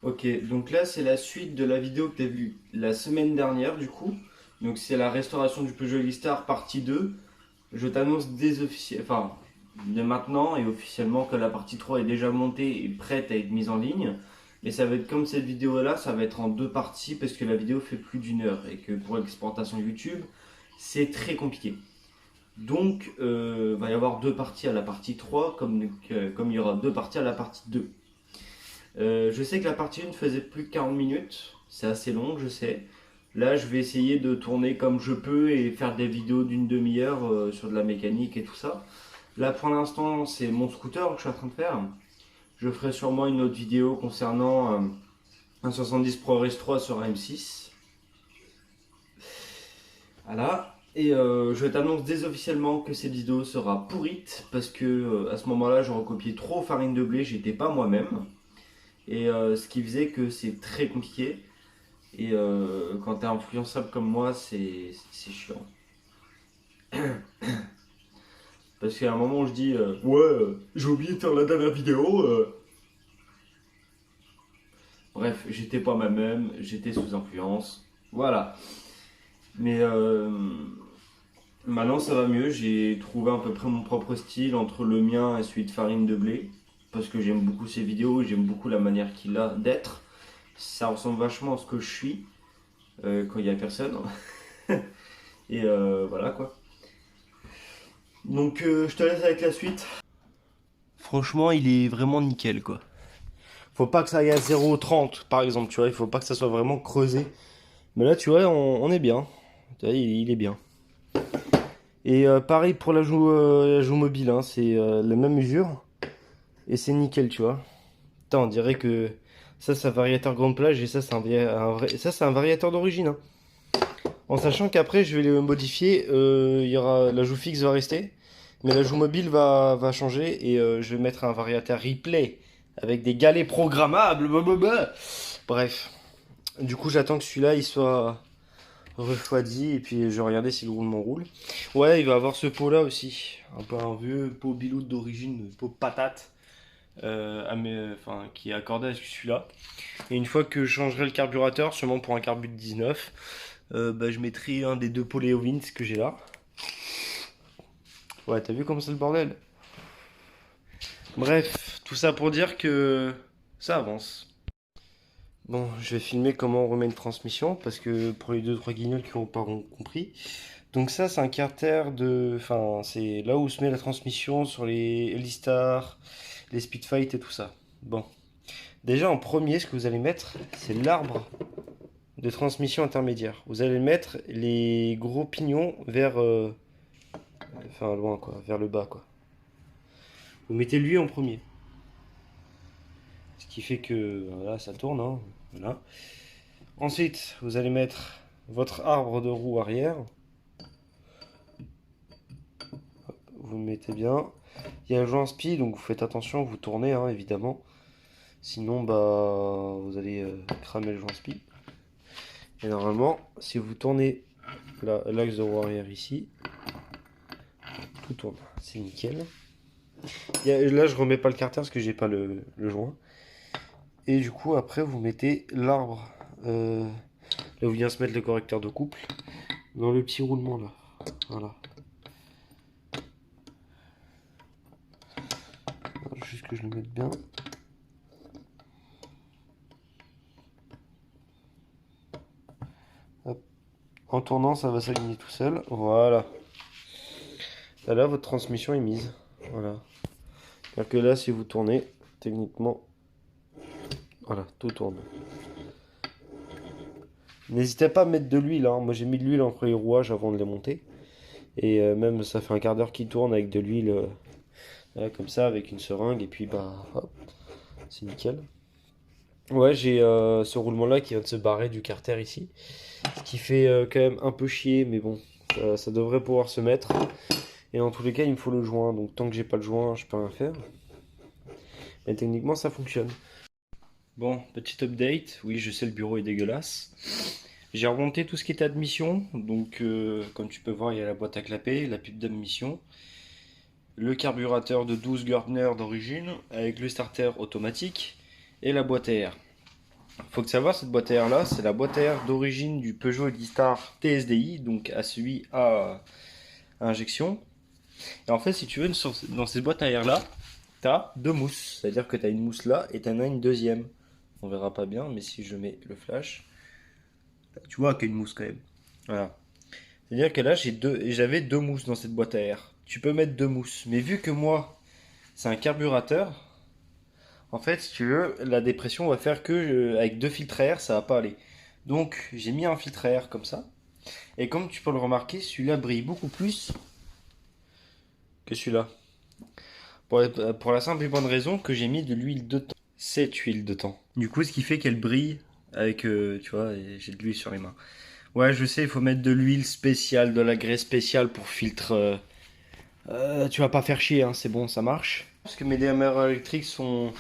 Ok, donc là c'est la suite de la vidéo que tu as vue la semaine dernière du coup. Donc c'est la restauration du Peugeot Star partie 2. Je t'annonce dès maintenant et officiellement que la partie 3 est déjà montée et prête à être mise en ligne. Mais ça va être comme cette vidéo là, ça va être en deux parties parce que la vidéo fait plus d'une heure et que pour l'exportation YouTube c'est très compliqué. Donc va y avoir deux parties à la partie 3 comme il y aura deux parties à la partie 2. Je sais que la partie 1 faisait plus de 40 minutes. C'est assez long, je sais. Là, je vais essayer de tourner comme je peux et faire des vidéos d'une demi-heure sur de la mécanique et tout ça. Là, pour l'instant, c'est mon scooter que je suis en train de faire. Je ferai sûrement une autre vidéo concernant un 70 ProRes 3 sur un M6. Voilà. Et je t'annonce dès officiellement que cette vidéo sera pourrite parce que à ce moment-là, j'aurais copié trop farine de blé, j'étais pas moi-même. Et ce qui faisait que c'est très compliqué. Et quand t'es influençable comme moi, c'est chiant. Parce qu'à un moment où je dis ouais, j'ai oublié de faire la dernière vidéo. Bref, j'étais pas moi-même, j'étais sous influence. Voilà. Mais maintenant ça va mieux, j'ai trouvé à peu près mon propre style entre le mien et celui de Farine de Blé. Parce que j'aime beaucoup ses vidéos, j'aime beaucoup la manière qu'il a d'être. Ça ressemble vachement à ce que je suis quand il n'y a personne. Et voilà quoi. Donc je te laisse avec la suite. Franchement, il est vraiment nickel quoi. Faut pas que ça aille à 0,30 par exemple, tu vois, il faut pas que ça soit vraiment creusé. Mais là, tu vois, on est bien. Tu vois, il est bien. Et pareil pour la joue mobile, hein, c'est la même mesure. Et c'est nickel, tu vois. Putain, on dirait que ça, c'est un variateur grande plage et ça, c'est un variateur d'origine, hein. En sachant qu'après, je vais les modifier. Il y aura, la joue fixe va rester. Mais la joue mobile va changer et je vais mettre un variateur replay avec des galets programmables. Blablabla. Bref, du coup j'attends que celui-là il soit refroidi et puis je vais regarder si le roulement roule. Ouais, il va avoir ce pot là aussi, un peu un vieux pot Bilout d'origine, pot patate, qui est accordé à celui-là. Et une fois que je changerai le carburateur, sûrement pour un carbu de 19, je mettrai un des deux pots Léovins que j'ai là. Ouais, t'as vu comme c'est le bordel? Bref, tout ça pour dire que ça avance. Bon, je vais filmer comment on remet une transmission parce que pour les deux trois guignols qui n'ont pas compris. Donc ça, c'est un carter de, enfin, c'est là où se met la transmission sur les Elistar, les Speedfight et tout ça. Bon, déjà en premier, ce que vous allez mettre, c'est l'arbre de transmission intermédiaire. Vous allez mettre les gros pignons vers, loin quoi, vers le bas quoi. Vous mettez lui en premier. Ce qui fait que voilà, ça tourne, hein, voilà. Ensuite, vous allez mettre votre arbre de roue arrière. Vous le mettez bien. Il y a le joint spi, donc vous faites attention, vous tournez, hein, évidemment. Sinon, vous allez cramer le joint spi. Et normalement, si vous tournez l'axe de roue arrière ici, tout tourne. C'est nickel. Là, je remets pas le carter parce que j'ai pas le joint. Et du coup, après, vous mettez l'arbre là où vient se mettre le correcteur de couple dans le petit roulement là. Voilà. Juste que je le mette bien. Hop. En tournant, ça va s'aligner tout seul. Voilà. Là, votre transmission est mise. Voilà. C'est-à-dire que là, si vous tournez, techniquement, voilà, tout tourne. N'hésitez pas à mettre de l'huile, hein. Moi, j'ai mis de l'huile entre les rouages avant de les monter. Et même, ça fait un quart d'heure qu'il tourne avec de l'huile, voilà, comme ça, avec une seringue. Et puis, hop, c'est nickel. Ouais, j'ai ce roulement-là qui vient de se barrer du carter ici. Ce qui fait quand même un peu chier, mais bon, ça devrait pouvoir se mettre. Et dans tous les cas, il me faut le joint. Donc, tant que j'ai pas le joint, je peux rien faire. Mais techniquement, ça fonctionne. Bon, petit update. Oui, je sais, le bureau est dégueulasse. J'ai remonté tout ce qui était admission. Donc, comme tu peux voir, il y a la boîte à clapper, la pub d'admission, le carburateur de 12 Gardner d'origine, avec le starter automatique, et la boîte à air. Faut que savoir, cette boîte à air là, c'est la boîte à air d'origine du Peugeot Eddistar TSDI, donc à celui à injection. Et en fait, si tu veux, dans cette boîte à air là, t'as deux mousses. C'est-à-dire que t'as une mousse là et t'en as une deuxième. On verra pas bien, mais si je mets le flash, tu vois qu'il y a une mousse quand même. Voilà. C'est-à-dire que là, j'avais deux mousses dans cette boîte à air. Tu peux mettre deux mousses, mais vu que moi, c'est un carburateur, en fait, si tu veux, la dépression va faire que avec deux filtres à air, ça va pas aller. Donc, j'ai mis un filtre à air comme ça. Et comme tu peux le remarquer, celui-là brille beaucoup plus que celui-là. Pour la simple et bonne raison que j'ai mis de l'huile de thon. Cette huile de thon. Du coup, ce qui fait qu'elle brille avec, tu vois, et j'ai de l'huile sur les mains. Ouais, je sais, il faut mettre de l'huile spéciale, de la graisse spéciale pour filtre. Tu vas pas faire chier, hein, c'est bon, ça marche. Parce que mes démarreurs électriques sont,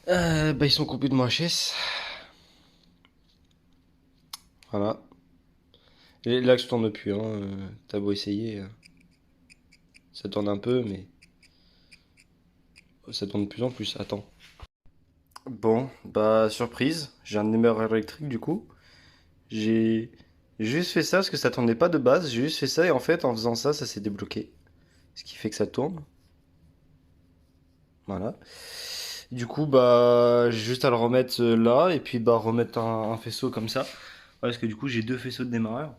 ils sont complètement HS. Voilà. Et là, je tourne plus, hein. T'as beau essayer, ça tourne un peu, mais ça tourne de plus en plus. Attends. Bon, bah surprise, j'ai un démarreur électrique du coup. J'ai juste fait ça parce que ça tournait pas de base. J'ai juste fait ça et en fait, en faisant ça, ça s'est débloqué. Ce qui fait que ça tourne. Voilà. Du coup, bah, j'ai juste à le remettre là et puis bah remettre un faisceau comme ça. Parce que du coup, j'ai deux faisceaux de démarreur.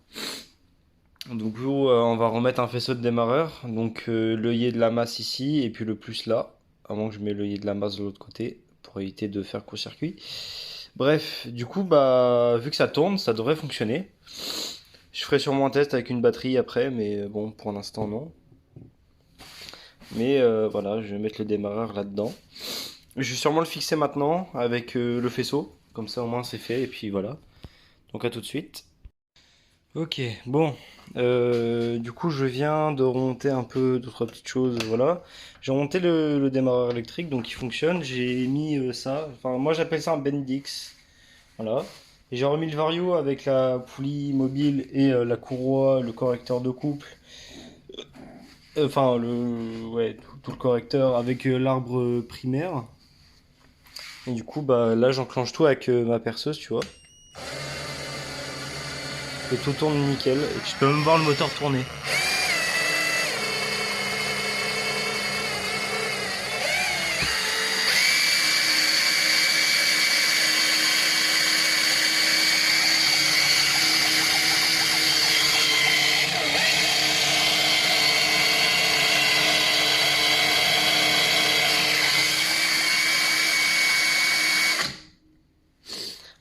Donc, on va remettre un faisceau de démarreur. Donc, l'œillet de la masse ici et puis le plus là. Avant que je mette l'œillet de la masse de l'autre côté pour éviter de faire court-circuit. Bref, du coup, bah, vu que ça tourne, ça devrait fonctionner. Je ferai sûrement un test avec une batterie après, mais bon, pour l'instant, non. Mais voilà, je vais mettre le démarreur là-dedans. Je vais sûrement le fixer maintenant avec le faisceau. Comme ça, au moins, c'est fait. Et puis voilà. Donc, à tout de suite. Ok, bon. Du coup, je viens de remonter un peu d'autres petites choses. Voilà. J'ai remonté le démarreur électrique, donc il fonctionne. J'ai mis ça. Enfin, moi, j'appelle ça un Bendix. Voilà. Et j'ai remis le Vario avec la poulie mobile et la courroie, le correcteur de couple. Enfin, ouais, tout le correcteur avec l'arbre primaire. Et du coup, bah là, j'enclenche tout avec ma perceuse, tu vois. Et tout tourne nickel. Et tu peux même voir le moteur tourner.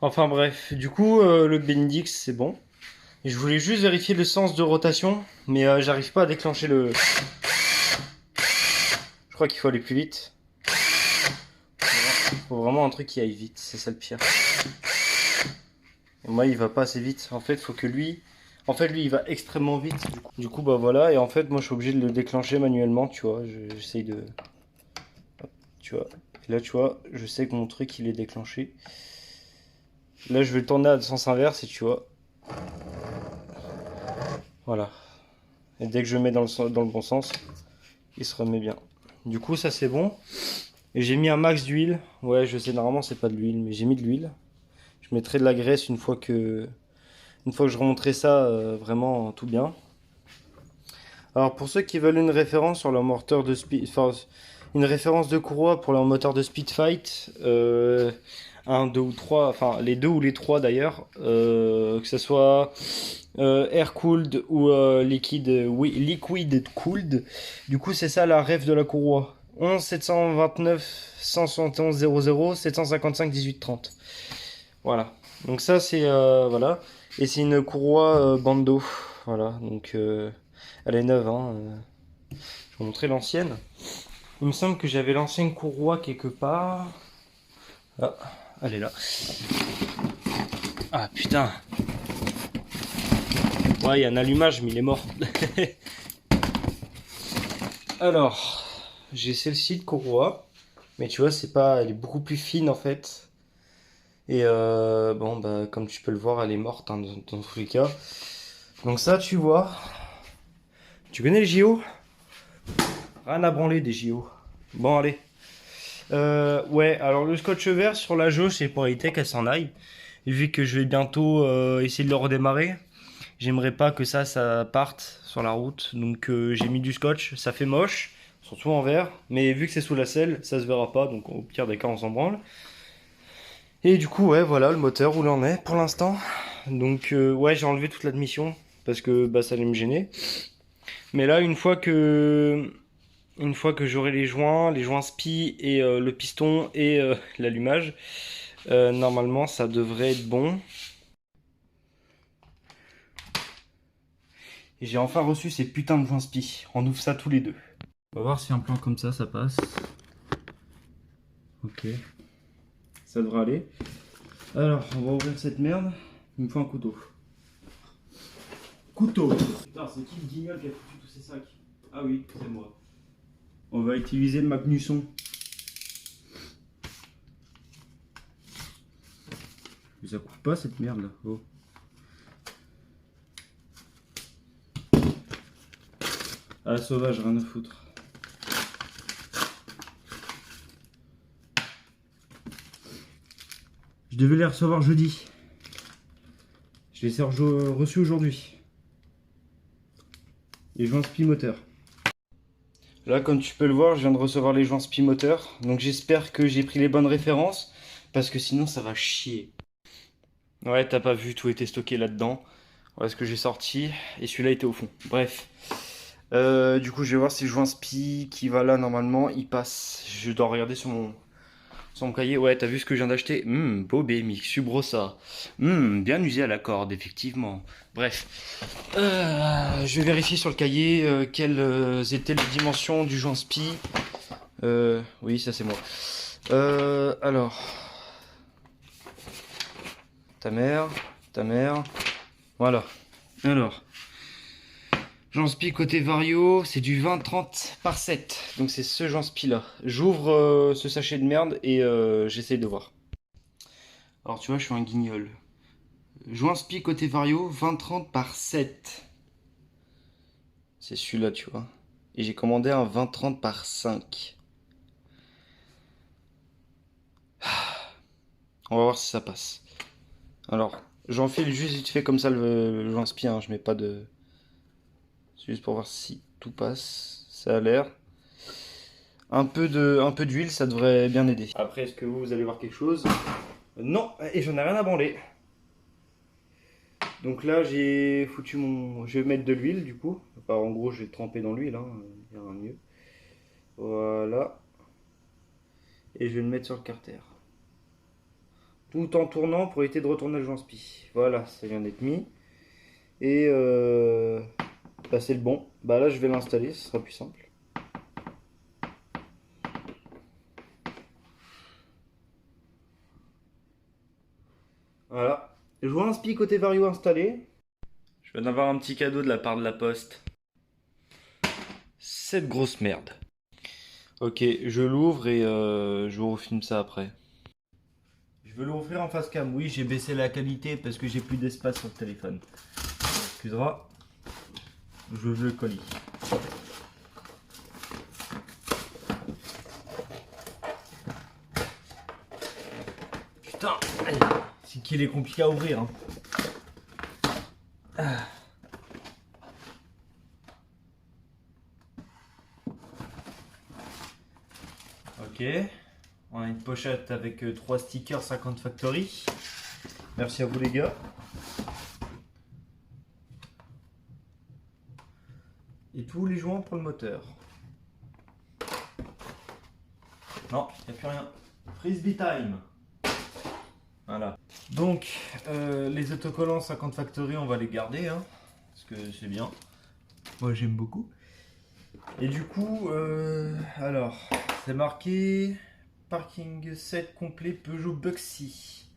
Enfin bref, du coup, le Bendix, c'est bon. Et je voulais juste vérifier le sens de rotation, mais j'arrive pas à déclencher le... Je crois qu'il faut aller plus vite. Il faut vraiment un truc qui aille vite, c'est ça le pire. Et moi, il va pas assez vite. En fait, faut que lui... En fait, lui, il va extrêmement vite. Du coup, bah voilà. Et en fait, moi, je suis obligé de le déclencher manuellement, tu vois. J'essaye de... Hop, tu vois. Et là, tu vois, je sais que mon truc, il est déclenché. Là, je vais le tourner à sens inverse, et tu vois. Voilà. Et dès que je mets dans le bon sens, il se remet bien. Du coup, ça, c'est bon. Et j'ai mis un max d'huile. Ouais, je sais, normalement, c'est pas de l'huile, mais j'ai mis de l'huile. Je mettrai de la graisse une fois que je remonterai ça vraiment tout bien. Alors pour ceux qui veulent une référence sur leur moteur de speed, enfin, une référence de courroie pour leur moteur de speed fight, 1, 2 ou 3, enfin les deux ou les trois d'ailleurs, que ce soit air cooled ou liquid cooled, du coup c'est ça la ref de la courroie. 11 729 171 00 755 18 30. Voilà. Donc ça c'est voilà. Et c'est une courroie Bando. Voilà. Donc elle est neuve. Hein. Je vais vous montrer l'ancienne. Il me semble que j'avais l'ancienne courroie quelque part. Ah, elle est là. Ah putain. Ouais, il y a un allumage, mais il est mort. Alors, j'ai celle-ci de courroie. Mais tu vois, c'est pas, elle est beaucoup plus fine en fait. Et bon, bah, comme tu peux le voir, elle est morte hein, dans tous les cas. Donc ça, tu vois. Tu connais les JO? Rien à branler des JO. Bon, allez. Ouais, alors le scotch vert sur la jauge, c'est pour éviter qu'elle s'en aille. Et vu que je vais bientôt essayer de le redémarrer, j'aimerais pas que ça parte sur la route. Donc j'ai mis du scotch, ça fait moche, surtout en vert. Mais vu que c'est sous la selle, ça se verra pas, donc au pire des cas, on s'en branle. Et du coup, ouais, voilà, le moteur où il en est pour l'instant. Donc ouais, j'ai enlevé toute l'admission parce que bah, ça allait me gêner. Mais là, une fois que j'aurai les joints spi et le piston et l'allumage, normalement ça devrait être bon. Et j'ai enfin reçu ces putains de joints spi. On ouvre ça tous les deux. On va voir si un plan comme ça passe. Ok. Ça devrait aller. Alors, on va ouvrir cette merde. Il me faut un couteau. Couteau. Putain, c'est qui le guignol qui a foutu tous ces sacs? Ah oui, c'est moi. On va utiliser le Magnusson. Mais ça coupe pas cette merde là. Oh. Ah, sauvage, rien à foutre. Je devais les recevoir jeudi. Je les ai reçus aujourd'hui. Les joints spi moteur. Là, comme tu peux le voir, je viens de recevoir les joints spi moteur. Donc j'espère que j'ai pris les bonnes références. Parce que sinon, ça va chier. Ouais, t'as pas vu, tout était stocké là-dedans. Voilà ce que j'ai sorti. Et celui-là était au fond. Bref. Du coup, je vais voir si le joint spi qui va là, normalement, il passe. Je dois regarder sur mon cahier. Ouais, t'as vu ce que je viens d'acheter? Beau BMX Subrosa. Bien usé à la corde, effectivement. Bref. Je vais vérifier sur le cahier quelles étaient les dimensions du joint spi. Oui, ça c'est moi. Alors. Ta mère. Voilà. Alors. Joint spi côté Vario, c'est du 20-30 par 7. Donc c'est ce joint spi là. J'ouvre ce sachet de merde et j'essaye de voir. Alors tu vois, je suis un guignol. Joint spi côté Vario, 20-30 par 7. C'est celui-là, tu vois. Et j'ai commandé un 20-30 par 5. On va voir si ça passe. Alors, j'enfile juste vite fait comme ça le joint spi, hein. Je mets pas de... C'est juste pour voir si tout passe. Ça a l'air. Un peu d'huile, ça devrait bien aider. Après, est-ce que vous allez voir quelque chose? Non, et j'en ai rien à branler. Donc là, j'ai foutu mon... Je vais mettre de l'huile, du coup. Enfin, en gros, je vais tremper dans l'huile, hein. Il y aura mieux. Voilà. Et je vais le mettre sur le carter. Tout en tournant pour éviter de retourner le joint spi. Voilà, ça vient d'être mis. Et bah, c'est le bon. Bah là, je vais l'installer, ce sera plus simple. Voilà. Joint spi côté Vario installé. Je viens d'avoir un petit cadeau de la part de la poste. Cette grosse merde. Ok, je l'ouvre et je vous refilme ça après. Je veux l'ouvrir en face cam. Oui, j'ai baissé la qualité parce que j'ai plus d'espace sur le téléphone. Excusera. Je veux le colis. Putain, c'est qu'il est compliqué à ouvrir. Hein. Ok. On a une pochette avec 3 stickers 50 Factory. Merci à vous les gars. Et tous les joints pour le moteur. Non, il n'y a plus rien. Frisbee time. Voilà. Donc, les autocollants 50 Factory, on va les garder. Hein, parce que c'est bien. Moi, j'aime beaucoup. Et du coup, alors, c'est marqué parking set complet Peugeot Buxy.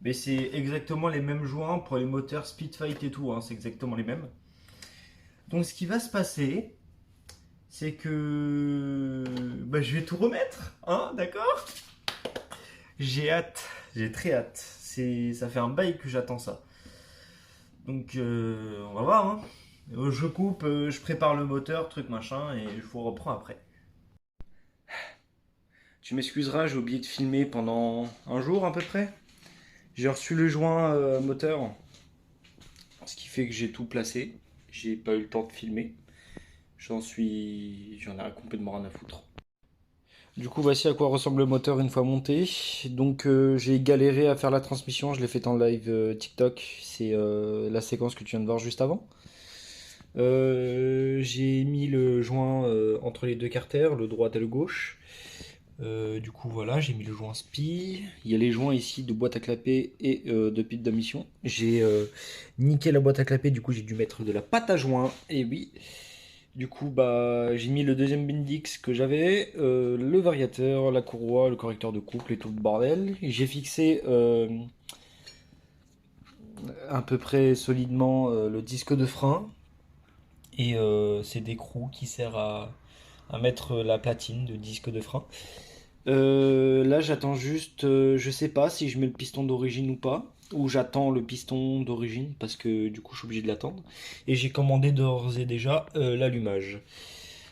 Mais c'est exactement les mêmes joints pour les moteurs Speedfight et tout. Hein, c'est exactement les mêmes. Donc, ce qui va se passer, c'est que bah, je vais tout remettre, hein, d'accord? J'ai hâte, j'ai très hâte. Ça fait un bail que j'attends ça. Donc on va voir, hein. Je coupe, je prépare le moteur, truc machin, et je vous reprends après. Tu m'excuseras, j'ai oublié de filmer pendant un jour à peu près. J'ai reçu le joint moteur, ce qui fait que j'ai tout placé. J'ai pas eu le temps de filmer. J'en ai complètement rien à foutre. Du coup, voici à quoi ressemble le moteur une fois monté. Donc, j'ai galéré à faire la transmission. Je l'ai fait en live TikTok. C'est la séquence que tu viens de voir juste avant. J'ai mis le joint entre les deux carters, le droit et le gauche. Du coup, voilà, j'ai mis le joint SPI. Il y a les joints ici de boîte à clapper et de pile d'admission. J'ai niqué la boîte à clapper, du coup, j'ai dû mettre de la pâte à joint. Et oui. Du coup, bah, j'ai mis le deuxième Bendix que j'avais, le variateur, la courroie, le correcteur de couple et tout le bordel. J'ai fixé à peu près solidement le disque de frein. Et c'est d'écrou qui sert à mettre la platine de disque de frein. Là, j'attends juste, je sais pas si je mets le piston d'origine ou pas, ou j'attends le piston d'origine parce que du coup, je suis obligé de l'attendre. Et j'ai commandé d'ores et déjà l'allumage.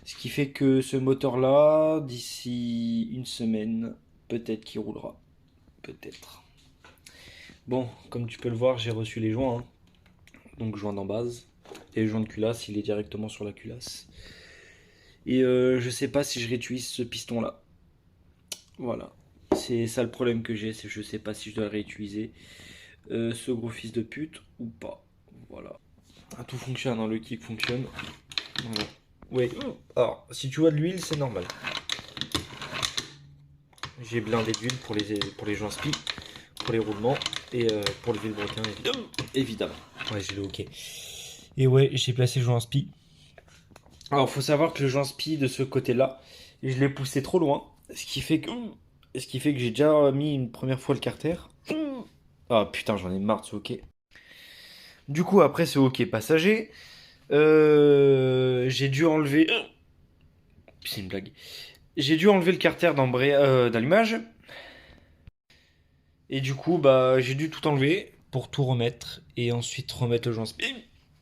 Ce qui fait que ce moteur-là, d'ici une semaine, peut-être qu'il roulera. Peut-être. Bon, comme tu peux le voir, j'ai reçu les joints, hein. Donc, joint d'en base. Et le joint de culasse, il est directement sur la culasse. Et je sais pas si je réutilise ce piston-là. Voilà. C'est ça le problème que j'ai, c'est que je sais pas si je dois le réutiliser. Ce gros fils de pute ou pas. Voilà. Ah, tout fonctionne, hein, le kick fonctionne. Voilà. Oui. Alors, si tu vois de l'huile, c'est normal. J'ai blindé d'huile pour les joints spi, pour les roulements et pour le vilebrequin, évidemment. Ouais, j'ai le hockey. Et ouais, j'ai placé le joint spi. Alors, faut savoir que le joint spi de ce côté-là, je l'ai poussé trop loin, ce qui fait que j'ai déjà mis une première fois le carter. Ah putain, j'en ai marre de ce hockey. Du coup, après ce hockey passager, j'ai dû enlever. C'est une blague. J'ai dû enlever le carter d'allumage. Et du coup, bah, j'ai dû tout enlever pour tout remettre. Et ensuite remettre le joint spi.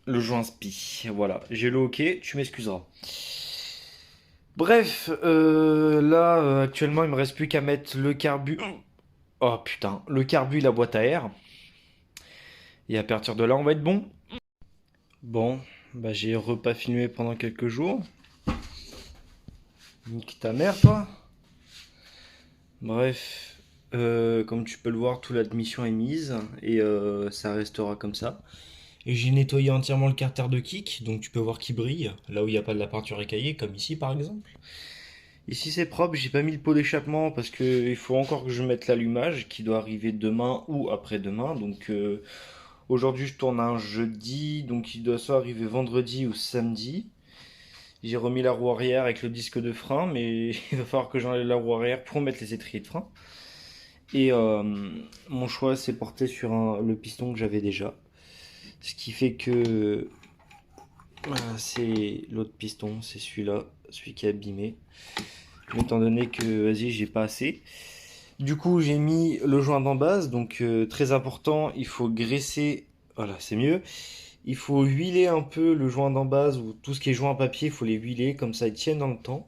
Le joint spi. Voilà. J'ai le hockey, tu m'excuseras. Bref, là, actuellement, il me reste plus qu'à mettre le carbu. Oh putain, le carbu et la boîte à air. Et à partir de là, on va être bon. Bon, bah j'ai repas filmé pendant quelques jours. Nique ta mère, toi. Bref, comme tu peux le voir, toute l'admission est mise et ça restera comme ça. Et j'ai nettoyé entièrement le carter de kick, donc tu peux voir qu'il brille, là où il n'y a pas de la peinture écaillée, comme ici par exemple. Ici c'est propre, j'ai pas mis le pot d'échappement parce qu'il faut encore que je mette l'allumage qui doit arriver demain ou après-demain. Donc aujourd'hui je tourne un jeudi, donc il doit soit arriver vendredi ou samedi. J'ai remis la roue arrière avec le disque de frein, mais il va falloir que j'enlève la roue arrière pour mettre les étriers de frein. Et mon choix s'est porté sur le piston que j'avais déjà. Ce qui fait que c'est l'autre piston, c'est celui-là, celui qui est abîmé. Étant donné que, vas-y, j'ai pas assez. Du coup, j'ai mis le joint d'en base, donc très important, il faut graisser, voilà, c'est mieux. Il faut huiler un peu le joint d'en base ou tout ce qui est joint papier, il faut les huiler, comme ça ils tiennent dans le temps.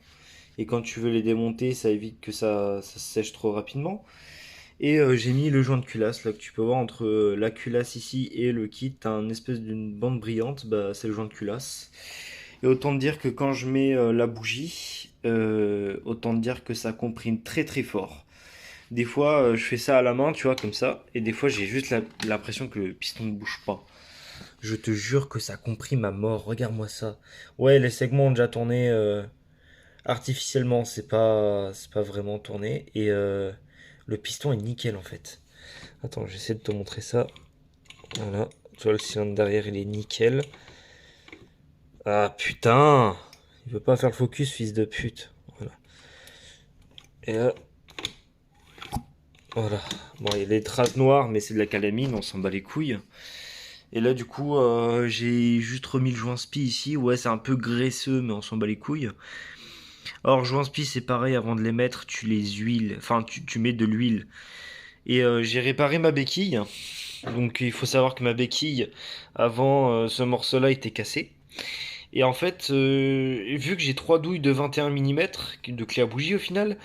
Et quand tu veux les démonter, ça évite que ça se sèche trop rapidement. Et j'ai mis le joint de culasse, là que tu peux voir entre la culasse ici et le kit, t'as un espèce d'une bande brillante, bah c'est le joint de culasse. Et autant te dire que quand je mets la bougie, autant te dire que ça comprime très très fort. Des fois, je fais ça à la main, tu vois, comme ça, et des fois j'ai juste l'impression que le piston ne bouge pas. Je te jure que ça comprime à mort, regarde-moi ça. Ouais, les segments ont déjà tourné artificiellement, c'est pas vraiment tourné, et le piston est nickel en fait. Attends, j'essaie de te montrer ça. Voilà, tu vois le cylindre derrière il est nickel. Ah putain, il veut pas faire le focus, fils de pute. Voilà. Et là, voilà. Bon, il y a des traces noires, mais c'est de la calamine, on s'en bat les couilles. Et là, du coup, j'ai juste remis le joint spi ici. Ouais, c'est un peu graisseux, mais on s'en bat les couilles. Alors, joint spi, c'est pareil, avant de les mettre, tu les huiles. Enfin, tu mets de l'huile. Et j'ai réparé ma béquille. Donc, il faut savoir que ma béquille, avant ce morceau-là, était cassée. Et en fait, vu que j'ai trois douilles de 21 mm de clé à bougie au final,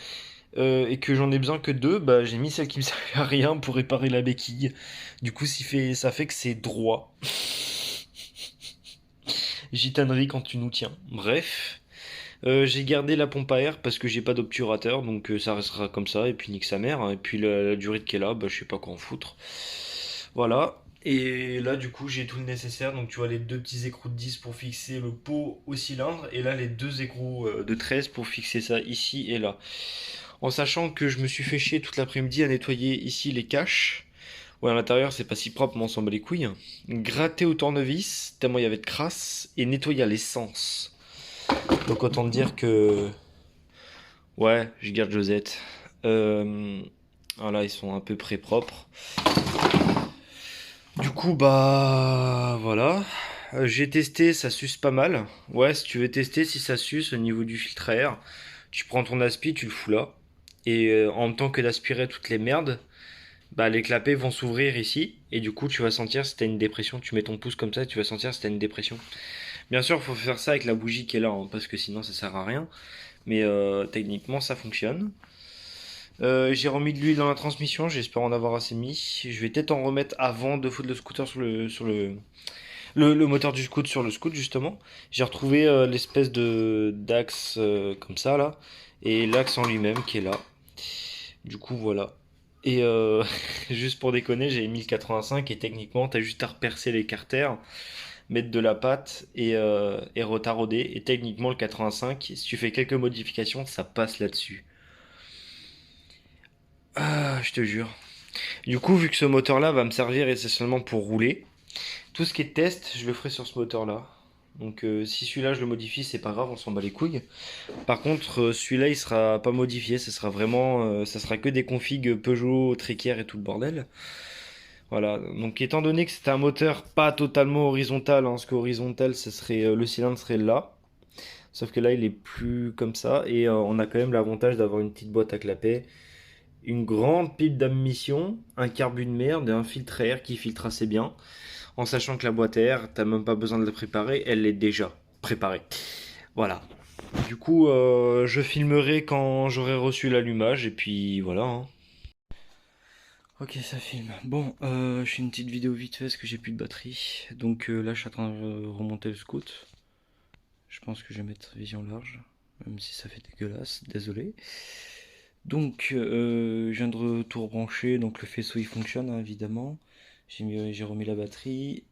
et que j'en ai besoin que deux, bah j'ai mis celle qui me servait à rien pour réparer la béquille. Du coup, ça fait que c'est droit. Gitanerie quand tu nous tiens. Bref. J'ai gardé la pompe à air parce que j'ai pas d'obturateur, donc ça restera comme ça, et puis nique sa mère, hein. Et puis la durite qui est là, bah, je sais pas quoi en foutre. Voilà. Et là, du coup, j'ai tout le nécessaire. Donc, tu vois, les deux petits écrous de 10 pour fixer le pot au cylindre. Et là, les deux écrous de 13 pour fixer ça ici et là. En sachant que je me suis fait chier toute l'après-midi à nettoyer ici les caches. Ouais, à l'intérieur, c'est pas si propre, mais on s'en bat les couilles. Gratter au tournevis, tellement il y avait de crasse. Et nettoyer à l'essence. Donc, autant te dire que. Ouais, je garde Josette. Voilà, ils sont à peu près propres. Du coup, bah voilà. J'ai testé, ça suce pas mal. Ouais, si tu veux tester si ça suce au niveau du filtre à air, tu prends ton aspi, tu le fous là. Et en même temps que d'aspirer toutes les merdes, bah les clapets vont s'ouvrir ici. Et du coup, tu vas sentir si t'as une dépression. Tu mets ton pouce comme ça, tu vas sentir si t'as une dépression. Bien sûr, il faut faire ça avec la bougie qui est là, hein, parce que sinon ça sert à rien. Mais techniquement, ça fonctionne. J'ai remis de l'huile dans la transmission, j'espère en avoir assez mis. Je vais peut-être en remettre avant de foutre le scooter le moteur du scoot sur le scoot justement. J'ai retrouvé l'espèce de d'axe comme ça là, et l'axe en lui-même qui est là. Du coup voilà. Et juste pour déconner, j'ai mis le 85 et techniquement t'as juste à repercer les carters, mettre de la pâte et retarauder. Et techniquement le 85, si tu fais quelques modifications, ça passe là-dessus. Ah, je te jure. Du coup, vu que ce moteur-là va me servir essentiellement pour rouler, tout ce qui est test, je le ferai sur ce moteur-là. Donc si celui-là je le modifie, c'est pas grave, on s'en bat les couilles. Par contre, celui-là il sera pas modifié, ce sera vraiment, ça sera que des configs Peugeot, Tréquier et tout le bordel. Voilà. Donc étant donné que c'est un moteur pas totalement horizontal, hein, parce qu'horizontal, ce serait le cylindre serait là. Sauf que là, il est plus comme ça et on a quand même l'avantage d'avoir une petite boîte à clapet, une grande pile d'admission, un carbu de merde et un filtre à air qui filtre assez bien. En sachant que la boîte à air, t'as même pas besoin de la préparer, elle est déjà préparée. Voilà. Du coup, je filmerai quand j'aurai reçu l'allumage et puis voilà, hein. Ok, ça filme. Bon, je fais une petite vidéo vite fait parce que j'ai plus de batterie. Donc là, je suis en train de remonter le scoot. Je pense que je vais mettre vision large, même si ça fait dégueulasse, désolé. Donc, je viens de tout rebrancher, donc le faisceau il fonctionne hein, évidemment. J'ai remis la batterie,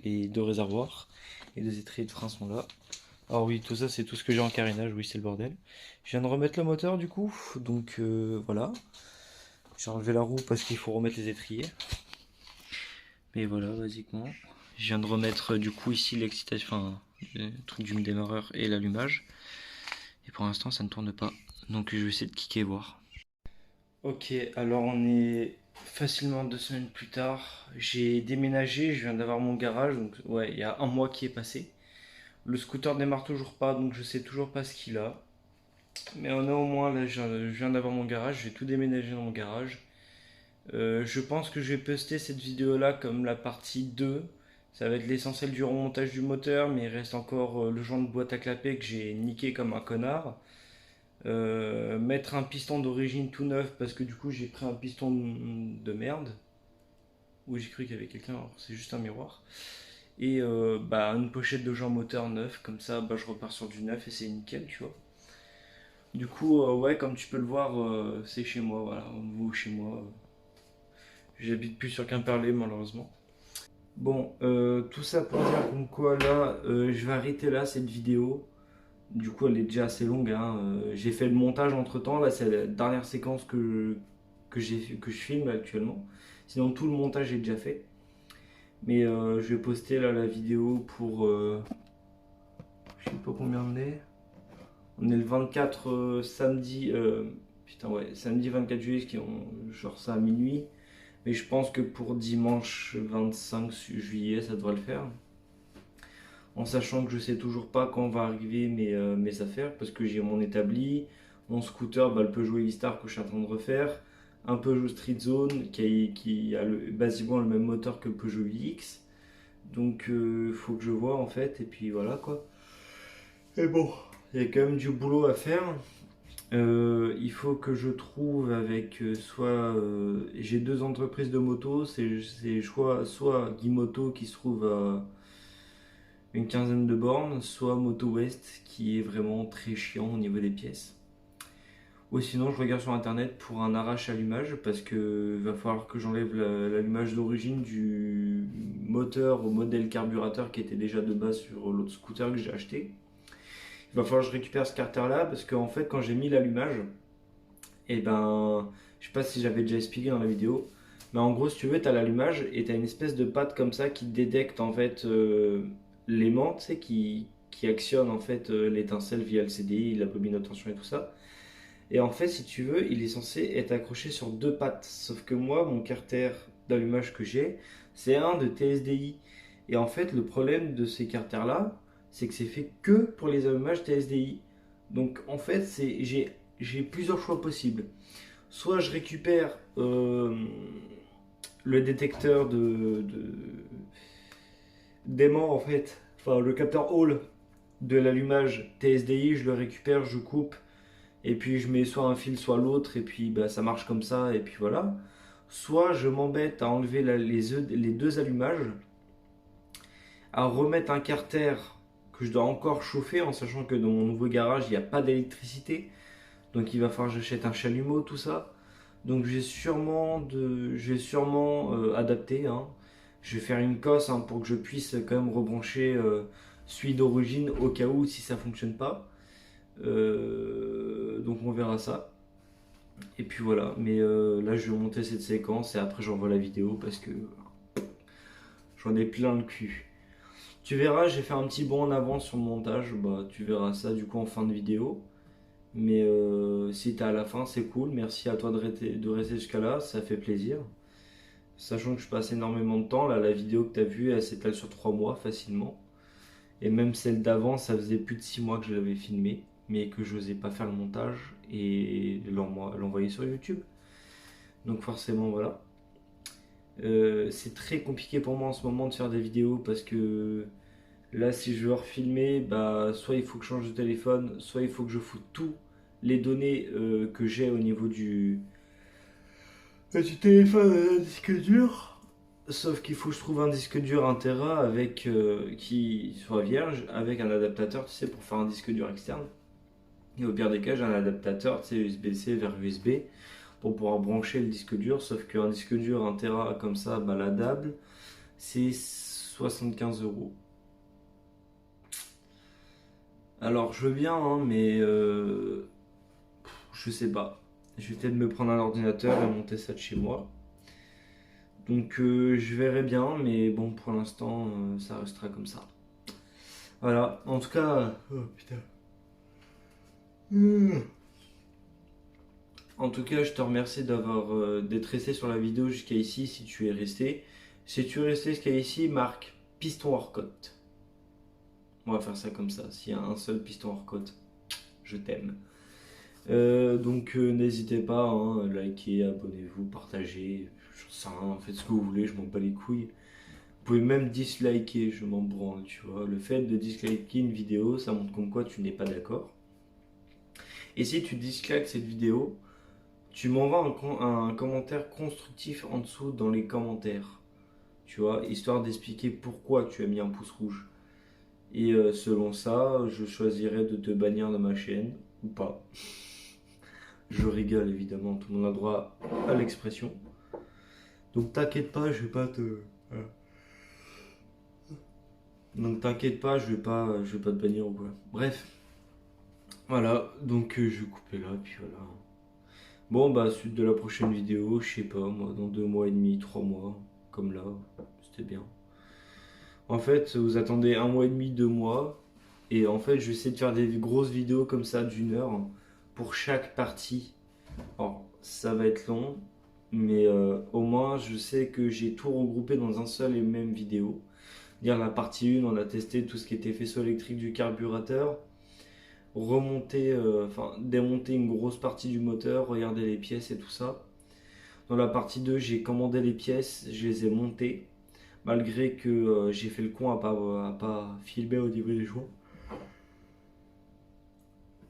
les deux réservoirs, les deux étriers de frein sont là. Alors oui, tout ça c'est tout ce que j'ai en carénage, oui c'est le bordel. Je viens de remettre le moteur du coup, donc voilà. J'ai enlevé la roue parce qu'il faut remettre les étriers. Mais voilà, basiquement. Je viens de remettre du coup ici l'excitation, enfin le truc du démarreur et l'allumage. Et pour l'instant ça ne tourne pas. Donc je vais essayer de kicker et voir. Ok, alors on est facilement 2 semaines plus tard. J'ai déménagé, je viens d'avoir mon garage, donc ouais, il y a un mois qui est passé. Le scooter démarre toujours pas, donc je sais toujours pas ce qu'il a. Mais on a au moins, là, je viens d'avoir mon garage, je vais tout déménager dans mon garage. Je pense que je vais poster cette vidéo là comme la partie 2. Ça va être l'essentiel du remontage du moteur, mais il reste encore le joint de boîte à clapet que j'ai niqué comme un connard. Mettre un piston d'origine tout neuf parce que du coup j'ai pris un piston de merde. Où j'ai cru qu'il y avait quelqu'un, alors c'est juste un miroir. Et bah, une pochette de joint moteur neuf, comme ça bah, je repars sur du neuf et c'est nickel, tu vois. Du coup, ouais, comme tu peux le voir, c'est chez moi, voilà, au nouveau chez moi. J'habite plus sur Quimperlé, malheureusement. Bon, tout ça pour dire comme quoi là, je vais arrêter là cette vidéo. Du coup, elle est déjà assez longue, hein. J'ai fait le montage entre temps, là, c'est la dernière séquence que je filme actuellement. Sinon, tout le montage est déjà fait. Mais je vais poster là la vidéo pour. Je sais pas combien on est. On est le 24 samedi. Putain, ouais, samedi 24 juillet, qui ont genre ça à minuit. Mais je pense que pour dimanche 25 juillet, ça devrait le faire. En sachant que je sais toujours pas quand va arriver mes affaires, parce que j'ai mon établi, mon scooter, bah, le Peugeot E-Star que je suis en train de refaire, un Peugeot Street Zone qui a basiquement le même moteur que le Peugeot iX. Donc faut que je vois en fait, et puis voilà quoi. Et bon, il y a quand même du boulot à faire. Il faut que je trouve avec j'ai deux entreprises de moto, c'est soit Guimoto qui se trouve à une quinzaine de bornes, soit Moto West qui est vraiment très chiant au niveau des pièces. Ou sinon je regarde sur internet pour un arrache-allumage parce que va falloir que j'enlève l'allumage d'origine du moteur au modèle carburateur qui était déjà de base sur l'autre scooter que j'ai acheté. Il va falloir que je récupère ce carter là parce qu'en fait quand j'ai mis l'allumage, et ben je sais pas si j'avais déjà expliqué dans la vidéo, mais en gros si tu veux t'as l'allumage et t'as une espèce de patte comme ça qui détecte en fait l'aimant, tu sais, qui actionne en fait l'étincelle via le CDI, la bobine de tension et tout ça. Et en fait, si tu veux, il est censé être accroché sur deux pattes. Sauf que moi, mon carter d'allumage que j'ai, c'est un de TSDI. Et en fait, le problème de ces carters-là, c'est que c'est fait que pour les allumages TSDI. Donc en fait, j'ai plusieurs choix possibles. Soit je récupère le détecteur d'aimant en fait, enfin le capteur Hall de l'allumage TSDI, je le récupère, je coupe et puis je mets soit un fil soit l'autre et puis bah, ça marche comme ça et puis voilà. Soit je m'embête à enlever les deux allumages, à remettre un carter que je dois encore chauffer en sachant que dans mon nouveau garage il n'y a pas d'électricité, donc il va falloir que j'achète un chalumeau, tout ça. Donc je vais sûrement adapter, hein. Je vais faire une cosse, hein, pour que je puisse quand même rebrancher celui d'origine au cas où si ça fonctionne pas. Donc on verra ça. Et puis voilà, mais là je vais monter cette séquence et après j'envoie la vidéo parce que j'en ai plein le cul. Tu verras, j'ai fait un petit bond en avant sur le montage, bah tu verras ça du coup en fin de vidéo. Mais si t'es à la fin, c'est cool. Merci à toi de rester jusqu'à là, ça fait plaisir. Sachant que je passe énormément de temps, là la vidéo que t'as vue, elle s'étale sur 3 mois facilement. Et même celle d'avant, ça faisait plus de 6 mois que je l'avais filmée, mais que je n'osais pas faire le montage et l'envoyer sur YouTube. Donc forcément, voilà. C'est très compliqué pour moi en ce moment de faire des vidéos parce que là, si je veux refilmer, bah, soit il faut que je change de téléphone, soit il faut que je foute tout les données que j'ai au niveau du téléphone et un disque dur. Sauf qu'il faut que je trouve un disque dur 1 Tera avec, qui soit vierge avec un adaptateur, tu sais, pour faire un disque dur externe. Et au pire des cas, j'ai un adaptateur, tu sais, USB-C vers USB pour pouvoir brancher le disque dur. Sauf qu'un disque dur 1 Tera comme ça, baladable, c'est 75 euros. Alors je veux bien, hein, mais je sais pas. Je vais peut-être me prendre un ordinateur et monter ça de chez moi. Donc je verrai bien, mais bon, pour l'instant, ça restera comme ça. Voilà, en tout cas, oh putain. En tout cas, je te remercie d'être resté sur la vidéo jusqu'à ici si tu es resté. Si tu es resté jusqu'à ici, marque piston hors-cote. On va faire ça comme ça. S'il y a un seul piston hors-cote, je t'aime. Donc n'hésitez pas, hein, likez, abonnez-vous, partagez. Je sais rien, faites ce que vous voulez, je m'en bats les couilles. Vous pouvez même disliker, je m'en branle, tu vois. Le fait de disliker une vidéo, ça montre comme quoi tu n'es pas d'accord. Et si tu dislikes cette vidéo, tu m'envoies un commentaire constructif en dessous dans les commentaires, tu vois, histoire d'expliquer pourquoi tu as mis un pouce rouge. Et selon ça, je choisirai de te bannir de ma chaîne ou pas. Je rigole évidemment, tout le monde a droit à l'expression. Donc t'inquiète pas, je vais pas te. Voilà. Donc t'inquiète pas, je vais pas te bannir ou quoi. Bref, voilà. Donc je vais couper là, puis voilà. Bon bah suite de la prochaine vidéo, je sais pas moi, dans 2 mois et demi, 3 mois, comme là, c'était bien. En fait, vous attendez 1 mois et demi, 2 mois, et en fait je vais essayer de faire des grosses vidéos comme ça d'1 heure pour chaque partie. Alors ça va être long, mais au moins je sais que j'ai tout regroupé dans un seul et même vidéo. Dire la partie 1, on a testé tout ce qui était faisceau électrique du carburateur, remonter, enfin démonter une grosse partie du moteur, regarder les pièces et tout ça. Dans la partie 2, j'ai commandé les pièces, je les ai montées, malgré que j'ai fait le con à pas filmer au niveau des joints.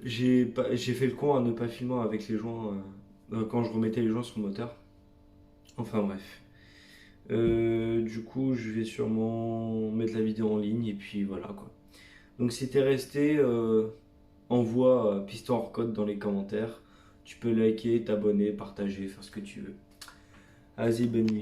J'ai fait le con à ne pas filmer avec les joints quand je remettais les joints sur le moteur. Enfin bref. Du coup, je vais sûrement mettre la vidéo en ligne et puis voilà quoi. Donc si t'es resté, envoie piston hors code dans les commentaires. Tu peux liker, t'abonner, partager, faire ce que tu veux. Vas-y, bonne nuit.